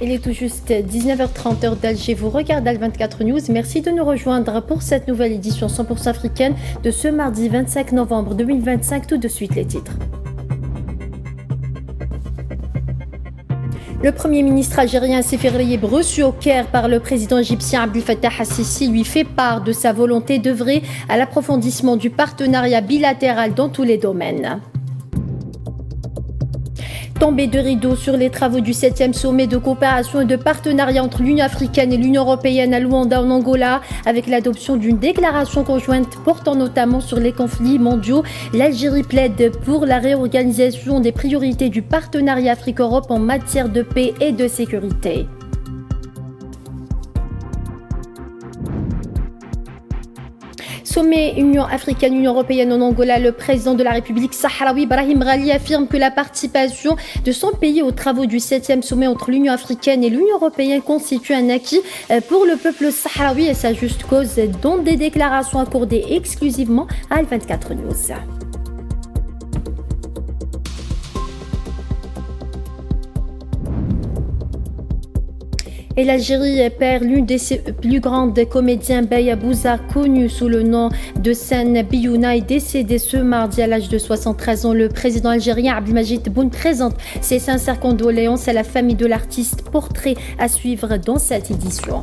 Il est tout juste 19h30 heure d'Alger. Vous regardez Al24 News. Merci de nous rejoindre pour cette nouvelle édition 100% africaine de ce mardi 25 novembre 2025. Tout de suite les titres. Le Premier ministre algérien Sefer Rayeb, reçu au Caire par le président égyptien Abdel Fattah al-Sisi, lui fait part de sa volonté d'œuvrer à l'approfondissement du partenariat bilatéral dans tous les domaines. Tombée de rideau sur les travaux du 7e sommet de coopération et de partenariat entre l'Union africaine et l'Union européenne à Luanda en Angola, avec l'adoption d'une déclaration conjointe portant notamment sur les conflits mondiaux. L'Algérie plaide pour la réorganisation des priorités du partenariat Afrique-Europe en matière de paix et de sécurité. Sommet Union africaine-Union européenne en Angola, le président de la République sahraoui Brahim Ghali affirme que la participation de son pays aux travaux du 7e sommet entre l'Union africaine et l'Union européenne constitue un acquis pour le peuple sahraoui et sa juste cause, dont des déclarations accordées exclusivement à Al24 News. Et l'Algérie perd l'une de ses plus grandes comédiens, Bey Abouza, connu sous le nom de Sen Biouna, est décédé ce mardi à l'âge de 73 ans. Le président algérien Abdelmadjid Tebboune présente ses sincères condoléances à la famille de l'artiste. Portrait à suivre dans cette édition.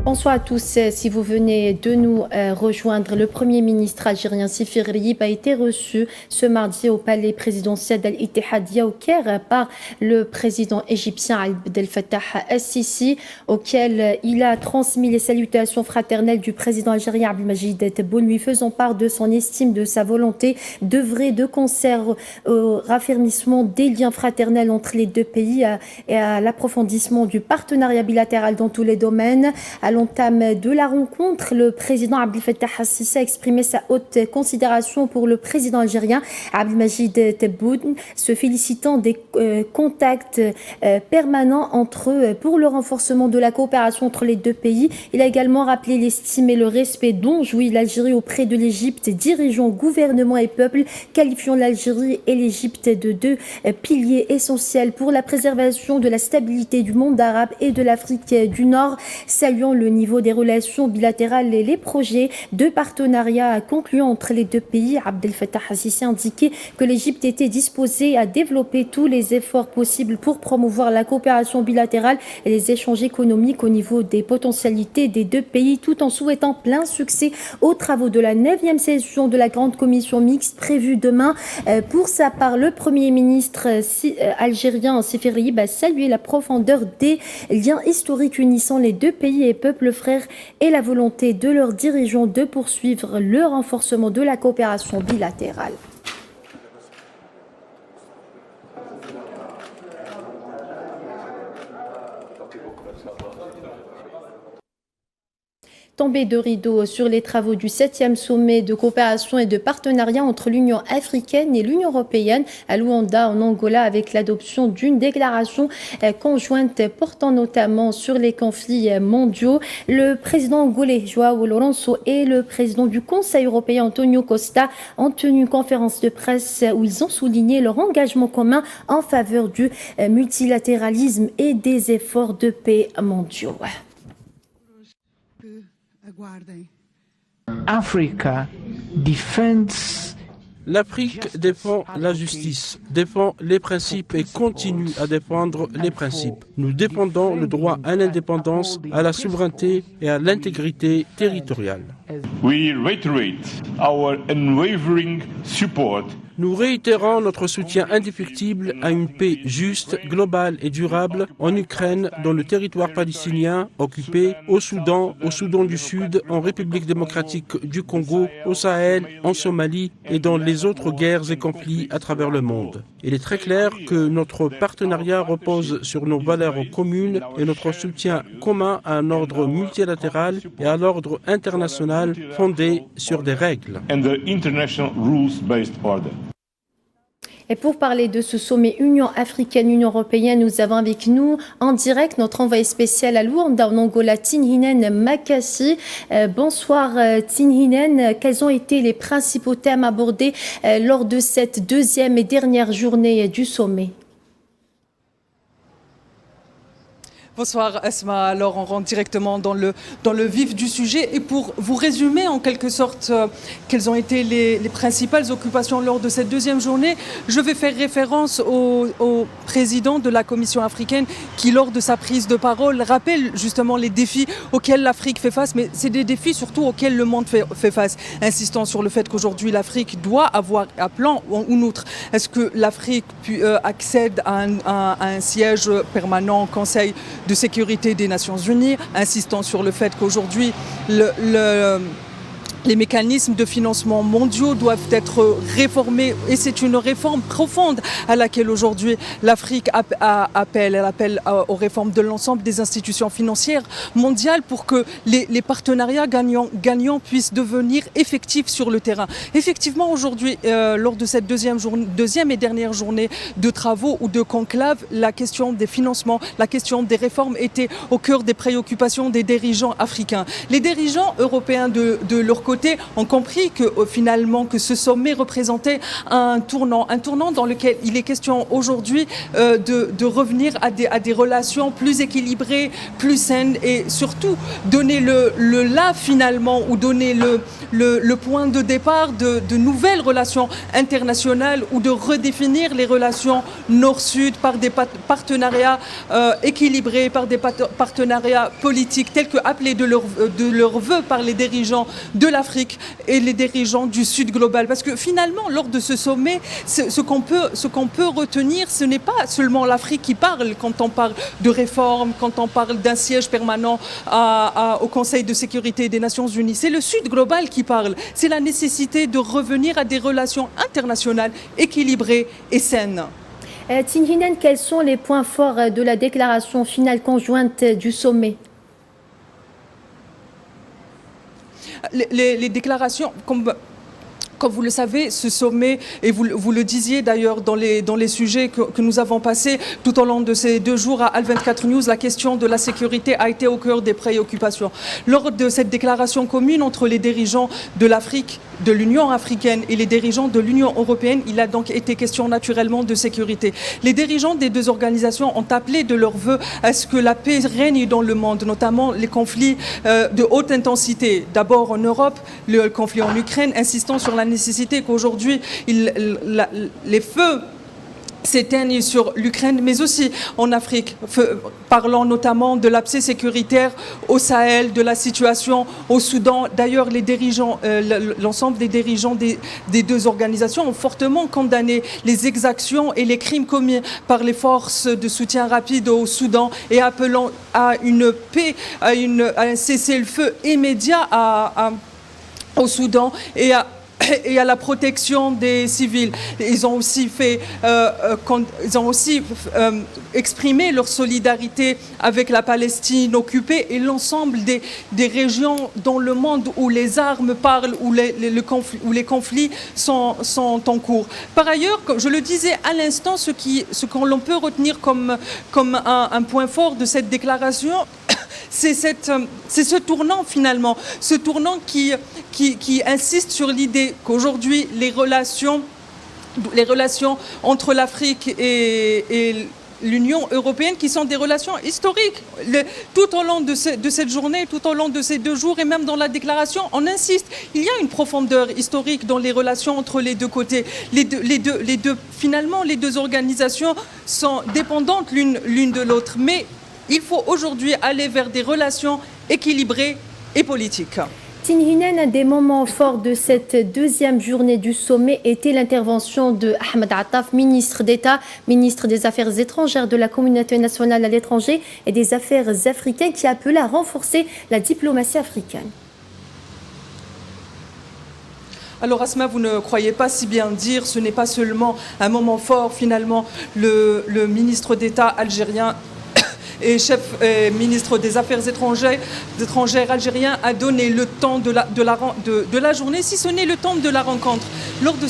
Bonsoir à tous. Si vous venez de nous rejoindre, le Premier ministre algérien Sefer Rayeb a été reçu ce mardi au palais présidentiel d'Al-Ittihadiyya au Caire par le président égyptien Abdel Fattah al-Sisi, auquel il a transmis les salutations fraternelles du président algérien Abdelmadjid Tebboune, lui faisant part de son estime, de sa volonté d'œuvrer de concert au raffermissement des liens fraternels entre les deux pays et à l'approfondissement du partenariat bilatéral dans tous les domaines. À l'entame de la rencontre, le président Abdel Fattah al-Sisi a exprimé sa haute considération pour le président algérien Abdelmadjid Tebboune, se félicitant des contacts permanents entre eux pour le renforcement de la coopération entre les deux pays. Il a également rappelé l'estime et le respect dont jouit l'Algérie auprès de l'Égypte, dirigeants, gouvernements et peuples, qualifiant l'Algérie et l'Égypte de deux piliers essentiels pour la préservation de la stabilité du monde arabe et de l'Afrique du Nord, saluant le niveau des relations bilatérales et les projets de partenariat conclus entre les deux pays. Abdel Fattah al-Sisi a indiqué que l'Égypte était disposée à développer tous les efforts possibles pour promouvoir la coopération bilatérale et les échanges économiques au niveau des potentialités des deux pays, tout en souhaitant plein succès aux travaux de la 9e session de la Grande Commission mixte prévue demain. Pour sa part, le Premier ministre algérien Sefer Rayeb a salué la profondeur des liens historiques unissant les deux pays et peuples frères et la volonté de leurs dirigeants de poursuivre le renforcement de la coopération bilatérale. Tombée de rideau sur les travaux du 7e sommet de coopération et de partenariat entre l'Union africaine et l'Union européenne à Luanda en Angola, avec l'adoption d'une déclaration conjointe portant notamment sur les conflits mondiaux. Le président angolais João Lourenço et le président du Conseil européen Antonio Costa ont tenu une conférence de presse où ils ont souligné leur engagement commun en faveur du multilatéralisme et des efforts de paix mondiaux. L'Afrique défend la justice, défend les principes et continue à défendre les principes. Nous défendons le droit à l'indépendance, à la souveraineté et à l'intégrité territoriale. We reiterate our unwavering support. Nous réitérons notre soutien indéfectible à une paix juste, globale et durable en Ukraine, dans le territoire palestinien occupé, au Soudan du Sud, en République démocratique du Congo, au Sahel, en Somalie et dans les autres guerres et conflits à travers le monde. Il est très clair que notre partenariat repose sur nos valeurs communes et notre soutien commun à un ordre multilatéral et à l'ordre international fondé sur des règles. And the international rules-based order. Et pour parler de ce sommet Union africaine-Union européenne, nous avons avec nous en direct notre envoyé spécial à Luanda en Angola, Tinhinen Makassi. Bonsoir Tinhinen, quels ont été les principaux thèmes abordés lors de cette deuxième et dernière journée du sommet? Bonsoir Asma, alors on rentre directement dans le vif du sujet et pour vous résumer en quelque sorte quelles ont été les principales occupations lors de cette deuxième journée, je vais faire référence au président de la Commission africaine qui lors de sa prise de parole rappelle justement les défis auxquels l'Afrique fait face, mais c'est des défis surtout auxquels le monde fait face, insistant sur le fait qu'aujourd'hui l'Afrique doit avoir un plan ou outre. Est-ce que l'Afrique accède à un siège permanent au Conseil de sécurité des Nations Unies, insistant sur le fait qu'aujourd'hui les mécanismes de financement mondiaux doivent être réformés et c'est une réforme profonde à laquelle aujourd'hui l'Afrique appelle. Elle appelle aux réformes de l'ensemble des institutions financières mondiales pour que les partenariats gagnants puissent devenir effectifs sur le terrain. Effectivement, aujourd'hui, lors de cette deuxième et dernière journée de travaux ou de conclave, la question des financements, la question des réformes était au cœur des préoccupations des dirigeants africains. Les dirigeants européens de leur côté ont compris que finalement que ce sommet représentait un tournant dans lequel il est question aujourd'hui de revenir à des relations plus équilibrées, plus saines et surtout donner le là finalement ou donner le point de départ de nouvelles relations internationales ou de redéfinir les relations nord-sud par des partenariats équilibrés, par des partenariats politiques tels que appelés de leur vœu par les dirigeants de l'Afrique et les dirigeants du Sud global. Parce que finalement, lors de ce sommet, ce qu'on peut retenir, ce n'est pas seulement l'Afrique qui parle quand on parle de réforme, quand on parle d'un siège permanent au Conseil de sécurité des Nations Unies. C'est le Sud global qui parle. C'est la nécessité de revenir à des relations internationales équilibrées et saines. Tinhinen, quels sont les points forts de la déclaration finale conjointe du sommet? Les déclarations, comme vous le savez, ce sommet, et vous le disiez d'ailleurs dans les sujets que nous avons passés tout au long de ces 2 jours à Al24 News, la question de la sécurité a été au cœur des préoccupations. Lors de cette déclaration commune entre les dirigeants de l'Afrique, de l'Union africaine et les dirigeants de l'Union européenne, il a donc été question naturellement de sécurité. Les dirigeants des deux organisations ont appelé de leur vœu à ce que la paix règne dans le monde, notamment les conflits de haute intensité. D'abord en Europe, le conflit en Ukraine, insistant sur la nécessité qu'aujourd'hui les feux s'éteignent sur l'Ukraine, mais aussi en Afrique, parlant notamment de l'abcès sécuritaire au Sahel, de la situation au Soudan. D'ailleurs, les dirigeants, l'ensemble des dirigeants des deux organisations ont fortement condamné les exactions et les crimes commis par les forces de soutien rapide au Soudan et appelant à une paix, à un cessez-le-feu immédiat au Soudan et à la protection des civils. Ils ont aussi exprimé leur solidarité avec la Palestine occupée et l'ensemble des régions dans le monde où les armes parlent, où les conflits sont en cours. Par ailleurs, comme je le disais à l'instant, ce qu'on peut retenir comme un point fort de cette déclaration, c'est ce tournant finalement, ce tournant qui insiste sur l'idée qu'aujourd'hui les relations entre l'Afrique et l'Union européenne, qui sont des relations historiques. Tout au long de cette journée, tout au long de ces 2 jours et même dans la déclaration, on insiste. Il y a une profondeur historique dans les relations entre les deux côtés. Finalement, les deux organisations sont dépendantes l'une de l'autre. Mais il faut aujourd'hui aller vers des relations équilibrées et politiques. Tinhinen, un des moments forts de cette deuxième journée du sommet était l'intervention de Ahmed Attaf, ministre d'État, ministre des Affaires étrangères de la communauté nationale à l'étranger et des Affaires africaines, qui appelait à renforcer la diplomatie africaine. Alors Asma, vous ne croyez pas si bien dire, ce n'est pas seulement un moment fort finalement, le ministre d'État algérien et chef ministre des Affaires étrangères algérien, a donné le temps de la journée, si ce n'est le temps de la rencontre. Lors de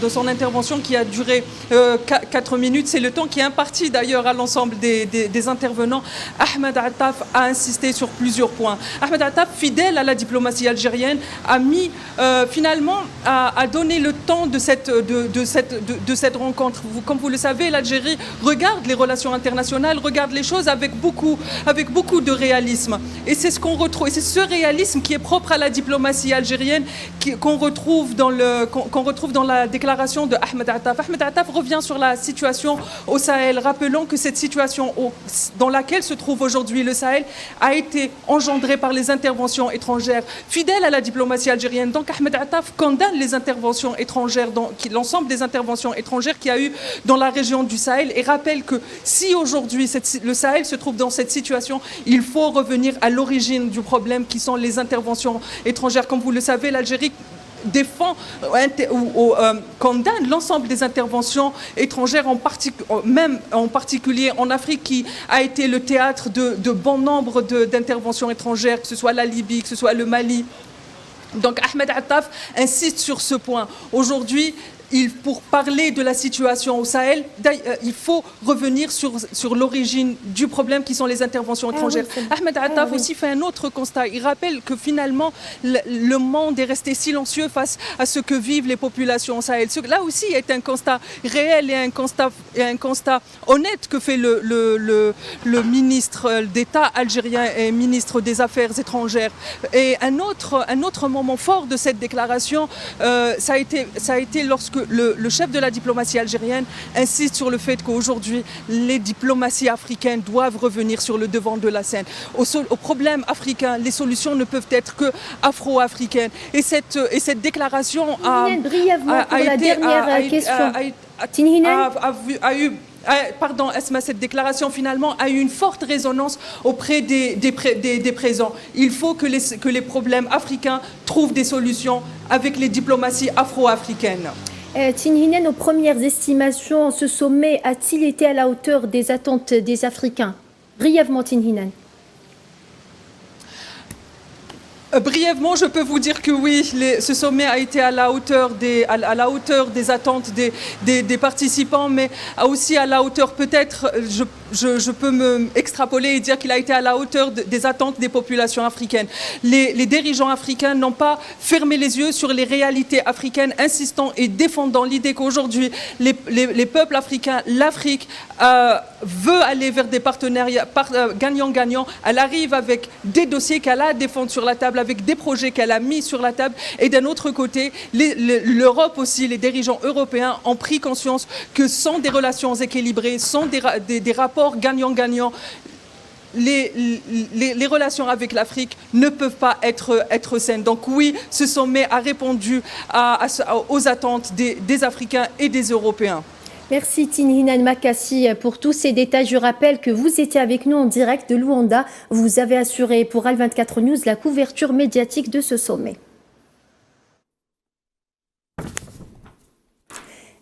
son intervention qui a duré 4 minutes, c'est le temps qui est imparti d'ailleurs à l'ensemble des intervenants, Ahmed Attaf a insisté sur plusieurs points. Ahmed Attaf, fidèle à la diplomatie algérienne, a mis finalement à donner le temps de cette rencontre. Comme vous le savez, l'Algérie regarde les relations internationales, regarde les choses avec beaucoup de réalisme. Et c'est ce qu'on retrouve, et c'est ce réalisme qui est propre à la diplomatie algérienne qu'on retrouve dans la déclaration de Ahmed Attaf. Ahmed Attaf revient sur la situation au Sahel. Rappelons que cette situation dans laquelle se trouve aujourd'hui le Sahel a été engendrée par les interventions étrangères. Fidèle à la diplomatie algérienne, donc Ahmed Attaf condamne les interventions étrangères, l'ensemble des interventions étrangères qu'il y a eu dans la région du Sahel, et rappelle que si aujourd'hui le Sahel se trouve dans cette situation, il faut revenir à l'origine du problème qui sont les interventions étrangères. Comme vous le savez, l'Algérie défend ou condamne l'ensemble des interventions étrangères, même en particulier en Afrique, qui a été le théâtre de bon nombre d'interventions étrangères, que ce soit la Libye, que ce soit le Mali. Donc Ahmed Attaf insiste sur ce point. Aujourd'hui, pour parler de la situation au Sahel, il faut revenir sur l'origine du problème qui sont les interventions étrangères. Ahmed Attaf aussi fait un autre constat. Il rappelle que finalement, le monde est resté silencieux face à ce que vivent les populations au Sahel. Là aussi est un constat réel et un constat honnête que fait le ministre d'État algérien et ministre des Affaires étrangères. Et un autre moment fort de cette déclaration, ça a été lorsque le chef de la diplomatie algérienne insiste sur le fait qu'aujourd'hui, les diplomaties africaines doivent revenir sur le devant de la scène. Au problème africain, les solutions ne peuvent être que afro-africaines. Et cette déclaration cette déclaration finalement a eu une forte résonance auprès des présents. Il faut que les problèmes africains trouvent des solutions avec les diplomaties afro-africaines. Tinhinen, aux premières estimations, ce sommet a-t-il été à la hauteur des attentes des Africains? Brièvement, Tinhinen. Brièvement, je peux vous dire que oui, ce sommet a été à la hauteur des attentes des participants, mais aussi à la hauteur, peut-être, je peux me extrapoler et dire qu'il a été à la hauteur des attentes des populations africaines. Les dirigeants africains n'ont pas fermé les yeux sur les réalités africaines, insistant et défendant l'idée qu'aujourd'hui, les peuples africains, l'Afrique, veut aller vers des partenariats gagnant-gagnant. Elle arrive avec des dossiers qu'elle a à défendre sur la table, avec des projets qu'elle a mis sur la table. Et d'un autre côté, l'Europe aussi, les dirigeants européens ont pris conscience que sans des relations équilibrées, sans des rapports gagnant-gagnant, les relations avec l'Afrique ne peuvent pas être saines. Donc oui, ce sommet a répondu aux attentes des Africains et des Européens. Merci Tinhinen Makassi pour tous ces détails. Je rappelle que vous étiez avec nous en direct de Luanda. Vous avez assuré pour Al24 News la couverture médiatique de ce sommet.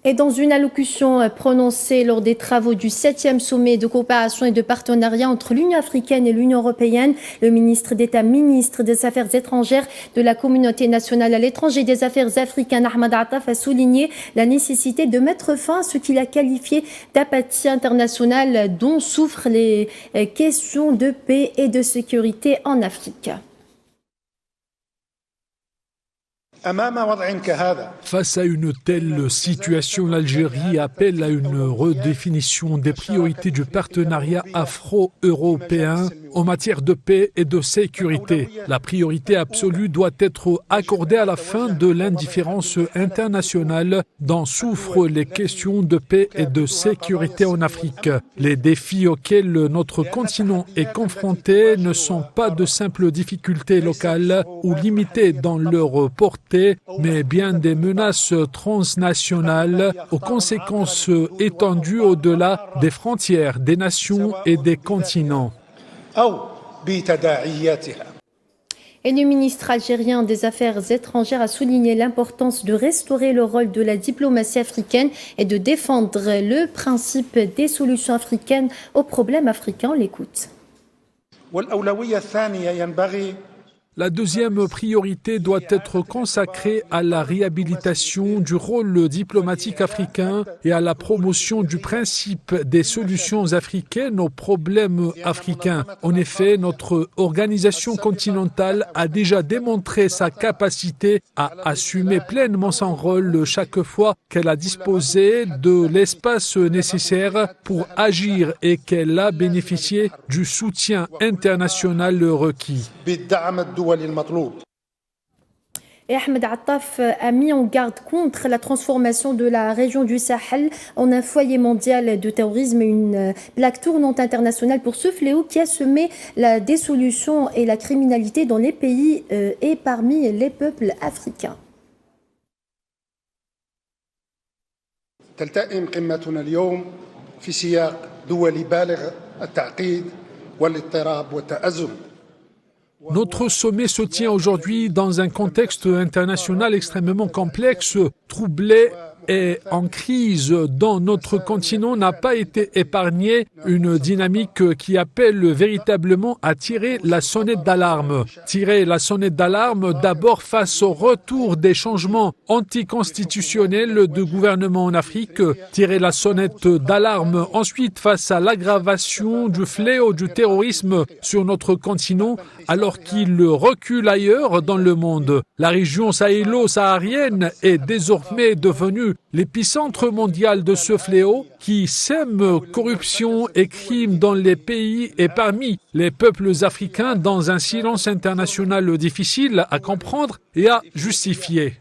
Et dans une allocution prononcée lors des travaux du 7e sommet de coopération et de partenariat entre l'Union africaine et l'Union européenne, le ministre d'État, ministre des Affaires étrangères de la communauté nationale à l'étranger et des Affaires africaines, Ahmed Attaf, a souligné la nécessité de mettre fin à ce qu'il a qualifié d'apathie internationale dont souffrent les questions de paix et de sécurité en Afrique. Face à une telle situation, l'Algérie appelle à une redéfinition des priorités du partenariat afro-européen en matière de paix et de sécurité. La priorité absolue doit être accordée à la fin de l'indifférence internationale dont souffrent les questions de paix et de sécurité en Afrique. Les défis auxquels notre continent est confronté ne sont pas de simples difficultés locales ou limitées dans leur portée, mais bien des menaces transnationales aux conséquences étendues au-delà des frontières des nations et des continents. Et le ministre algérien des Affaires étrangères a souligné l'importance de restaurer le rôle de la diplomatie africaine et de défendre le principe des solutions africaines aux problèmes africains. On l'écoute. La deuxième priorité doit être consacrée à la réhabilitation du rôle diplomatique africain et à la promotion du principe des solutions africaines aux problèmes africains. En effet, notre organisation continentale a déjà démontré sa capacité à assumer pleinement son rôle chaque fois qu'elle a disposé de l'espace nécessaire pour agir et qu'elle a bénéficié du soutien international requis. Et Ahmed Attaf a mis en garde contre la transformation de la région du Sahel en un foyer mondial de terrorisme et une plaque tournante internationale pour ce fléau qui a semé la dissolution et la criminalité dans les pays et parmi les peuples africains. تلتئم قمتنا اليوم في سياق دولي بالغ التعقيد والاضطراب والتأزم. Notre sommet se tient aujourd'hui dans un contexte international extrêmement complexe, troublé et en crise dont notre continent n'a pas été épargné, une dynamique qui appelle véritablement à tirer la sonnette d'alarme. Tirer la sonnette d'alarme d'abord face au retour des changements anticonstitutionnels de gouvernement en Afrique, tirer la sonnette d'alarme ensuite face à l'aggravation du fléau du terrorisme sur notre continent alors qu'il recule ailleurs dans le monde. La région sahélo-saharienne est désormais devenue l'épicentre mondial de ce fléau qui sème corruption et crimes dans les pays et parmi les peuples africains dans un silence international difficile à comprendre et à justifier.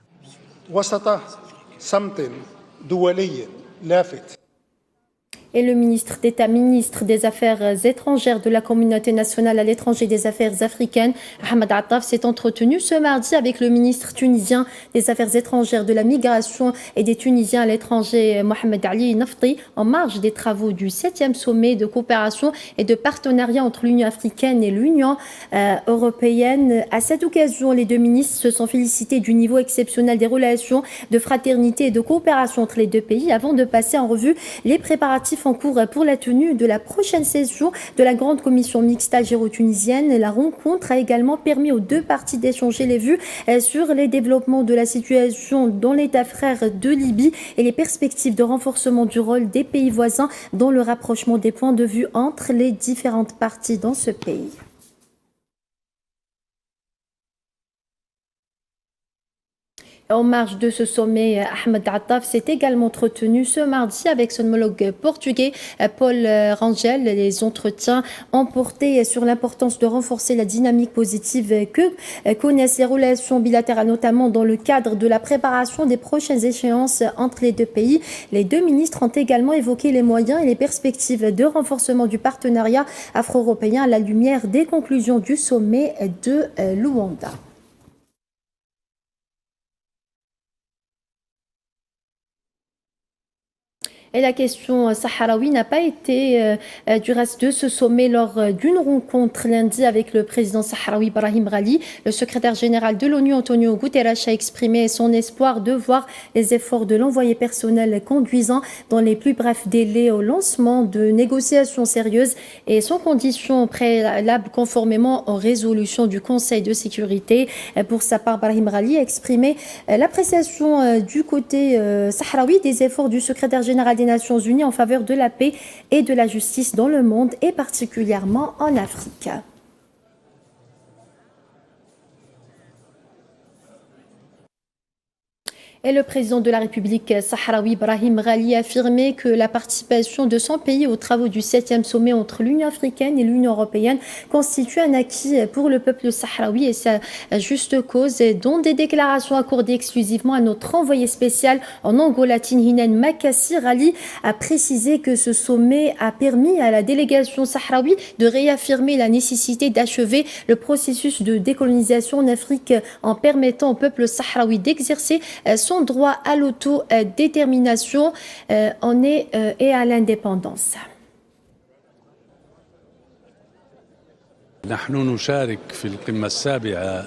Et le ministre d'État, ministre des Affaires étrangères de la communauté nationale à l'étranger des Affaires africaines, Ahmed Attaf, s'est entretenu ce mardi avec le ministre tunisien des Affaires étrangères de la migration et des Tunisiens à l'étranger, Mohamed Ali Nafti, en marge des travaux du 7e sommet de coopération et de partenariat entre l'Union africaine et l'Union européenne. À cette occasion, les deux ministres se sont félicités du niveau exceptionnel des relations de fraternité et de coopération entre les deux pays avant de passer en revue les préparatifs en cours pour la tenue de la prochaine session de la Grande Commission mixte algéro-tunisienne. La rencontre a également permis aux deux parties d'échanger les vues sur les développements de la situation dans l'État frère de Libye et les perspectives de renforcement du rôle des pays voisins dans le rapprochement des points de vue entre les différentes parties dans ce pays. En marge de ce sommet, Ahmed Attaf s'est également entretenu ce mardi avec son homologue portugais Paul Rangel. Les entretiens ont porté sur l'importance de renforcer la dynamique positive que connaissent les relations bilatérales, notamment dans le cadre de la préparation des prochaines échéances entre les deux pays. Les deux ministres ont également évoqué les moyens et les perspectives de renforcement du partenariat afro-européen à la lumière des conclusions du sommet de Luanda. Et la question sahraoui n'a pas été du reste de ce sommet lors d'une rencontre lundi avec le président sahraoui Brahim Ghali. Le secrétaire général de l'ONU, Antonio Guterres, a exprimé son espoir de voir les efforts de l'envoyé personnel conduisant dans les plus brefs délais au lancement de négociations sérieuses et sans conditions préalables conformément aux résolutions du Conseil de sécurité. Pour sa part, Brahim Ghali a exprimé l'appréciation du côté sahraoui des efforts du secrétaire général des Nations Unies en faveur de la paix et de la justice dans le monde et particulièrement en Afrique. Et le président de la République sahraoui, Brahim Ghali, a affirmé que la participation de son pays aux travaux du 7e sommet entre l'Union africaine et l'Union européenne constitue un acquis pour le peuple sahraoui et sa juste cause, dont des déclarations accordées exclusivement à notre envoyé spécial en Angola, Tinhinen Makassi. Ghali a précisé que ce sommet a permis à la délégation sahraoui de réaffirmer la nécessité d'achever le processus de décolonisation en Afrique en permettant au peuple sahraoui d'exercer son droit à l'autodétermination et à l'indépendance. نحن نشارك في القمة السابعة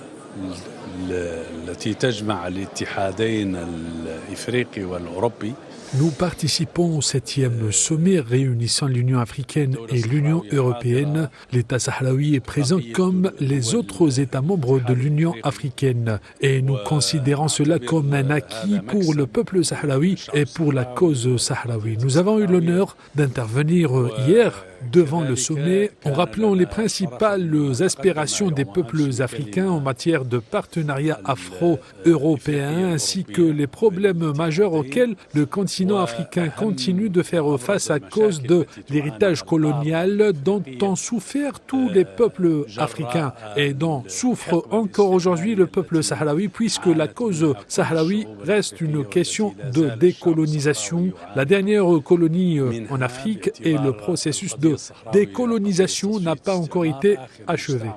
التي تجمع الاتحادين الإفريقي والأوروبي. Nous participons au 7e sommet réunissant l'Union africaine et l'Union européenne. L'État sahraoui est présent comme les autres États membres de l'Union africaine et nous considérons cela comme un acquis pour le peuple sahraoui et pour la cause sahraoui. Nous avons eu l'honneur d'intervenir hier devant le sommet en rappelant les principales aspirations des peuples africains en matière de partenariat afro-européen ainsi que les problèmes majeurs auxquels le continent africain continue de faire face à cause de l'héritage colonial dont ont souffert tous les peuples africains et dont souffre encore aujourd'hui le peuple sahraoui puisque la cause sahraoui reste une question de décolonisation. La dernière colonie en Afrique et le processus de décolonisation n'a pas encore été achevé.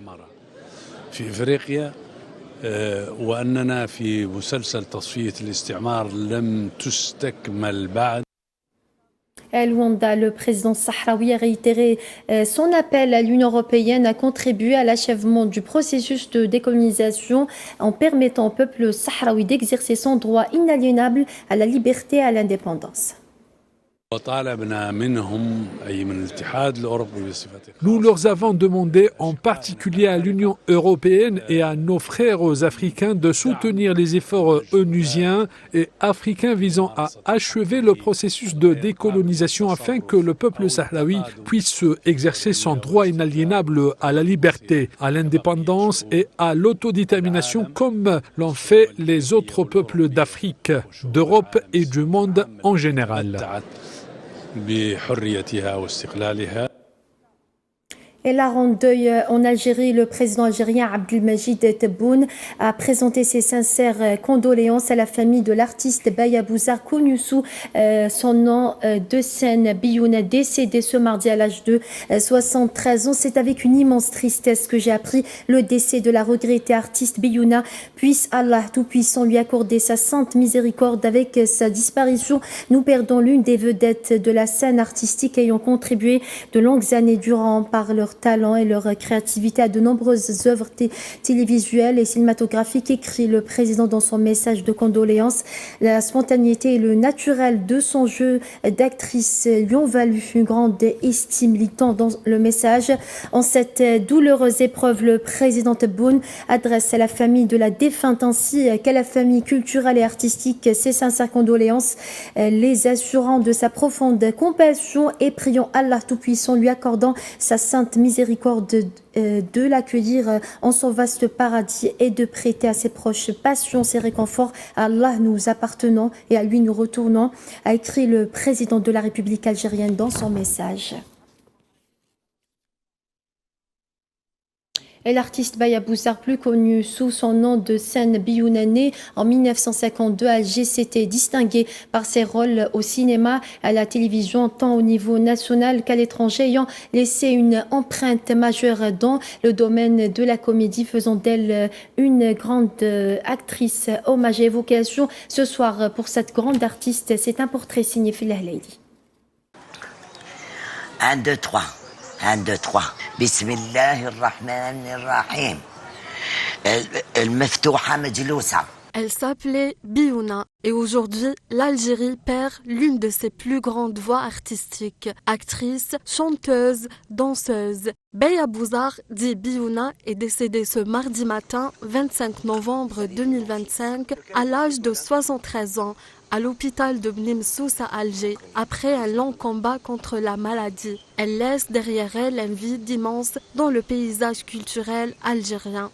وأننا في مسلسل تصفية الاستعمار لم تستكمل بعد. Luanda, le président sahraoui, a réitéré son appel à l'Union européenne à contribuer à l'achèvement du processus de décolonisation en permettant au peuple sahraoui d'exercer son droit inaliénable à la liberté et à l'indépendance. Nous leur avons demandé en particulier à l'Union européenne et à nos frères africains de soutenir les efforts onusiens et africains visant à achever le processus de décolonisation afin que le peuple sahraoui puisse exercer son droit inaliénable à la liberté, à l'indépendance et à l'autodétermination comme l'ont fait les autres peuples d'Afrique, d'Europe et du monde en général. Et la ronde deuil en Algérie, le président algérien Abdelmajid Tebboune a présenté ses sincères condoléances à la famille de l'artiste Baya Bouzar, connu sous son nom de scène Biouna, décédé ce mardi à l'âge de 73 ans. C'est avec une immense tristesse que j'ai appris le décès de la regrettée artiste Biouna. Puisse Allah Tout-Puissant lui accorder sa sainte miséricorde. Avec sa disparition, nous perdons l'une des vedettes de la scène artistique ayant contribué de longues années durant par leur talent et leur créativité à de nombreuses œuvres télévisuelles et cinématographiques, écrit le président dans son message de condoléances. La spontanéité et le naturel de son jeu d'actrice lui ont valu une grande estime, lit-on dans le message. En cette douloureuse épreuve, le président Tebboune adresse à la famille de la défunte ainsi qu'à la famille culturelle et artistique ses sincères condoléances, les assurant de sa profonde compassion et priant Allah Tout-Puissant lui accordant sa sainte miséricorde de l'accueillir en son vaste paradis et de prêter à ses proches patience et réconfort. À Allah nous appartenons et à lui nous retournons, a écrit le président de la République algérienne dans son message. Et l'artiste Baya Bouzar, plus connu sous son nom de scène Biouna, né en 1952 à Alger, s'était distingué par ses rôles au cinéma, à la télévision, tant au niveau national qu'à l'étranger, ayant laissé une empreinte majeure dans le domaine de la comédie, faisant d'elle une grande actrice. Hommage et évocation ce soir pour cette grande artiste. C'est un portrait signé Filah Leili. 1, 2, 3. 1, 2, 3. Bismillah ar-Rahman ar-Rahim. المفتوحة مجلوسة. Elle s'appelait Biouna et aujourd'hui, l'Algérie perd l'une de ses plus grandes voix artistiques. Actrice, chanteuse, danseuse. Baya Bouzar, dit Biouna, est décédée ce mardi matin, 25 novembre 2025, à l'âge de 73 ans, à l'hôpital de Bni Msous à Alger, après un long combat contre la maladie. Elle laisse derrière elle un vide immense dans le paysage culturel algérien.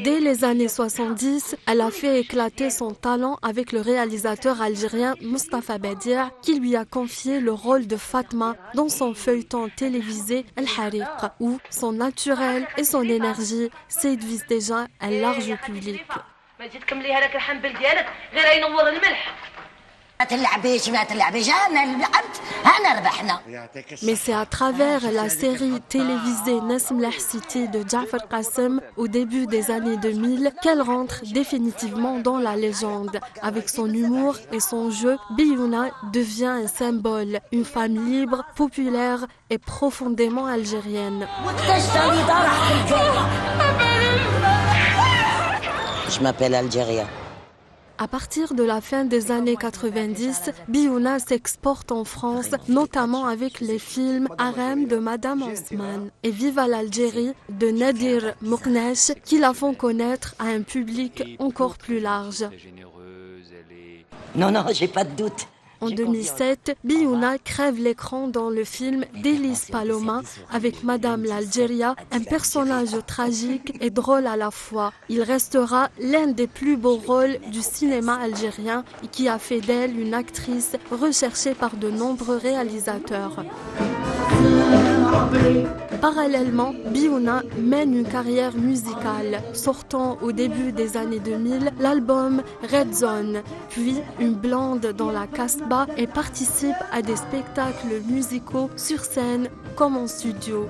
Dès les années 70, elle a fait éclater son talent avec le réalisateur algérien Mustapha Badia, qui lui a confié le rôle de Fatma dans son feuilleton télévisé El Hariq, où son naturel et son énergie séduisent déjà un large public. Mais c'est à travers la série télévisée Nasm City de Ja'far Qassem au début des années 2000 qu'elle rentre définitivement dans la légende. Avec son humour et son jeu, Biouna devient un symbole, une femme libre, populaire et profondément algérienne. Je m'appelle Algéria. À partir de la fin des années 90, Biouna s'exporte en France, notamment avec les films Harem de Madame Osman et Viva l'Algérie de Nadir Mouknesh qui la font connaître à un public encore plus large. Non, j'ai pas de doute. En 2007, Biouna crève l'écran dans le film d'Élise Paloma avec Madame l'Algéria, un personnage tragique et drôle à la fois. Il restera l'un des plus beaux rôles du cinéma algérien et qui a fait d'elle une actrice recherchée par de nombreux réalisateurs. Parallèlement, Biouna mène une carrière musicale, sortant au début des années 2000 l'album Red Zone, puis Une blonde dans la Casbah et participe à des spectacles musicaux sur scène comme en studio.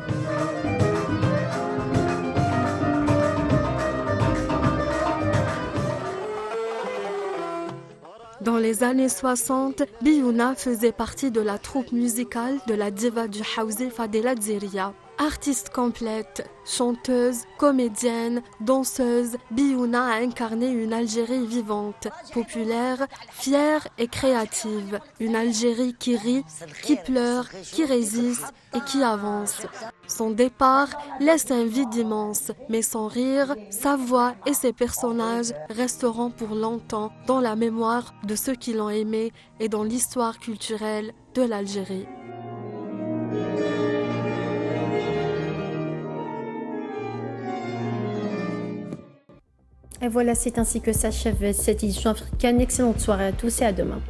Dans les années 60, Biouna faisait partie de la troupe musicale de la diva du Haouzi Fadela Dziria. Artiste complète, chanteuse, comédienne, danseuse, Biouna a incarné une Algérie vivante, populaire, fière et créative. Une Algérie qui rit, qui pleure, qui résiste et qui avance. Son départ laisse un vide immense, mais son rire, sa voix et ses personnages resteront pour longtemps dans la mémoire de ceux qui l'ont aimée et dans l'histoire culturelle de l'Algérie. Et voilà, c'est ainsi que s'achève cette édition africaine. Excellente soirée à tous et à demain.